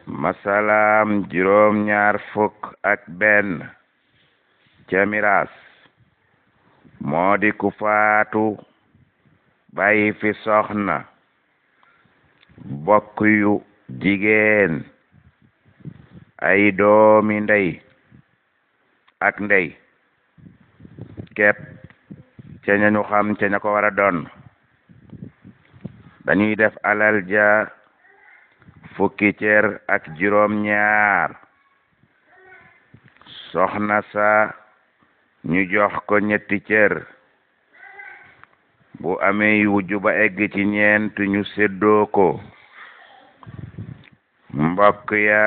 masalaam juróom ñaar fukk ak benn ca miraas moo di ku faatu bàyyi fi soxna bokk yu jigéen ay doomi ndey ak ndey képp ca ñañu xam ca ña ko war a doon dañuy def alal ja fukki cër ak juróom ñaar soxna sa ñu jox ko ñetti cër bu amee wujju ba egg ci ñeent ñu séddoo ko mbokk ya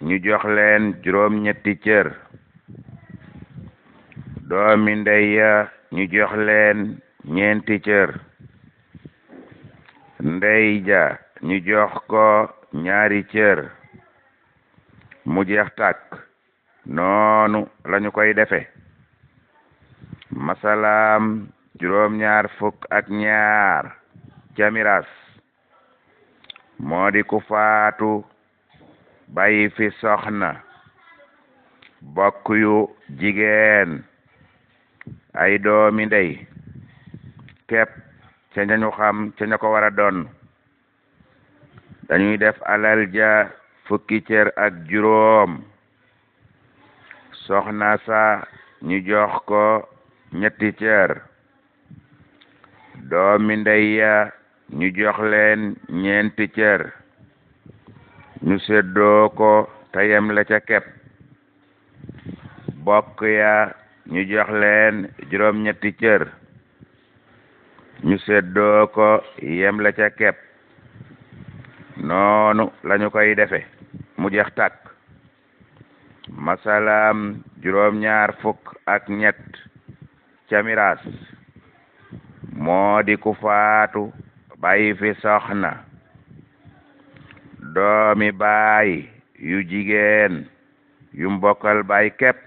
ñu jox leen juróom ñetti cër doomi ndey ya ñu jox leen ñeenti cër ndey ja ñu jox ko ñaari cër mu jeex tàkk noonu lañu koy defe masalaam juróom ñaar fukk ak ñaar ca miraas moo di ku faatu bàyyi fi soxna bokk yu jigéen ay doomi ndey képp ca ñañu xam ca ña ko war a doon dañuy def alal ja fukki cër ak juróom soxna sa ñu jox ko ñetti cër doomi ndey ya ñu jox leen ñeenti cër ñu séddoo ko tayem la ca kepp bokk ya ñu jox leen juróom ñetti cër ñu séddoo ko yem la ca kepp noonu lañu koy defe mu jeex tàkk masalaam juróom ñaar fukk ak ñett ca miraas moo di ku faatu bàyyi fi soxna doomi baay yu jigéen yu mbokkal baay képp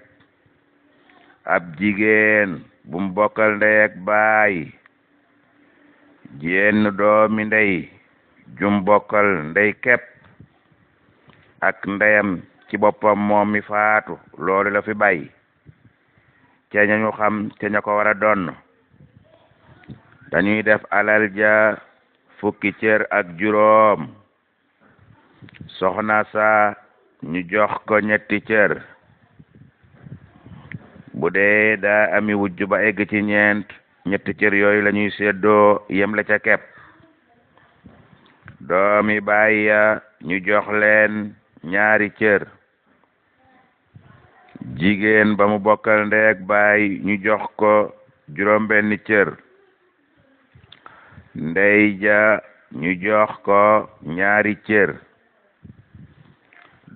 ab jigéen bu mbokkal ndey ak baay jenn doomi ndey ju mbokkal ndey képp ak ndeyam ci boppam moom mi faatu loolu la fi bàyyi ca ñañu xam ca ña ko war a doon dañuy def alal ja fukki cër ak juróom soxna sa ñu jox ko ñetti cër bu dee daa ami wujju ba egg ci ñeent ñetti cër yooyu lañuy séddoo yem la ca kepp doomi baay ya ñu jox leen ñaari cër jigéen ba mu bokkal ndey ak baay ñu jox ko juróom benn cër ndey ja ñu jox ko ñaari cër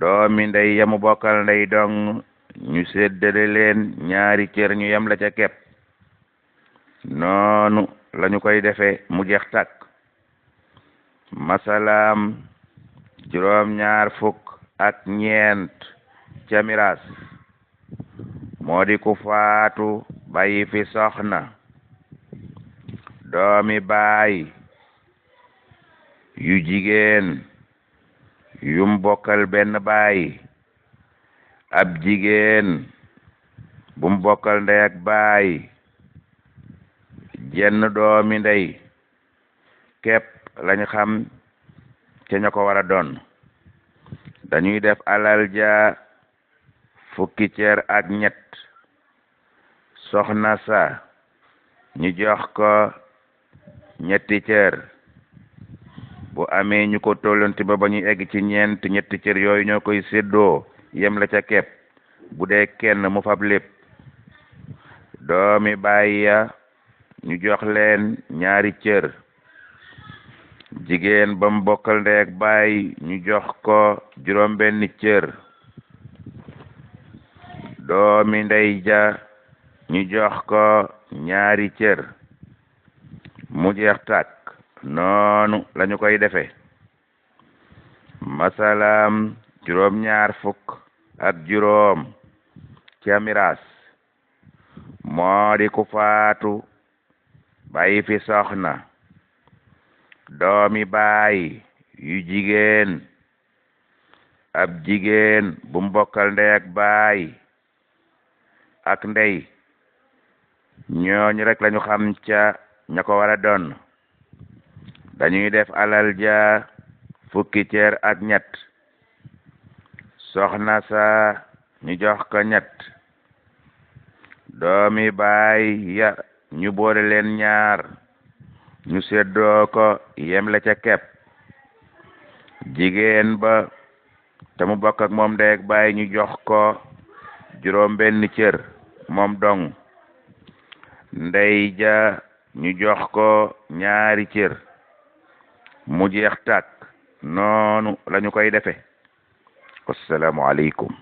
doomi ndey ya mu bokkal ndey dong ñu séddale leen ñaari cër ñu yem la ca kepp noonu lañu koy defe mu jeex tàkk masalaam juróom ñaar fukk ak ñeent ca miraas moo di ku faatu bàyyi fi soxna doomi baay yu jigéen yum bokkal benn baay ab jigéen bum bokkal ndey ak baay jenn doomi ndey képp lañu xam ca ña ko war a doon dañuy def alal ja fukki cër ak ñett soxna sa ñu jox ko ñetti cër bu amee ñu ko tollanti ba ñuy egg ci ñeent ñetti cër yooyu ñoo koy séddoo yem la ca kepp bu dee kenn mu fab lépp doomi baay ya ñu jox leen ñaari cër jigéen ba mu bokkal ndey ak baay ñu jox ko juróom benn cër doomi ndey ja ñu jox ko ñaari cër mu jeex tàkk noonu lañu koy defe masalaam juróom ñaar fukk ak juróom ca miraas moo di ku faatu bàyyi fi soxna doomi baay yu jigéen ab jigéen bu mbokkal ndey ak baay ak ndey ñooñu rek lañu xam ca ña ko war a doon dañuy def alal ja fukki cër ak ñett soxna sa ñu jox ko ñett doomi baay ya ñu boole leen ñaar ñu seddoo ko yemle ca kepp jigéen ba te mu bokk ak moom ndey ak baay ñu jox ko juróom benn cër moom dong ndey ja ñu jox ko ñaari cër mu jeex tàkk noonu lañu koy defe assalaamu aleykum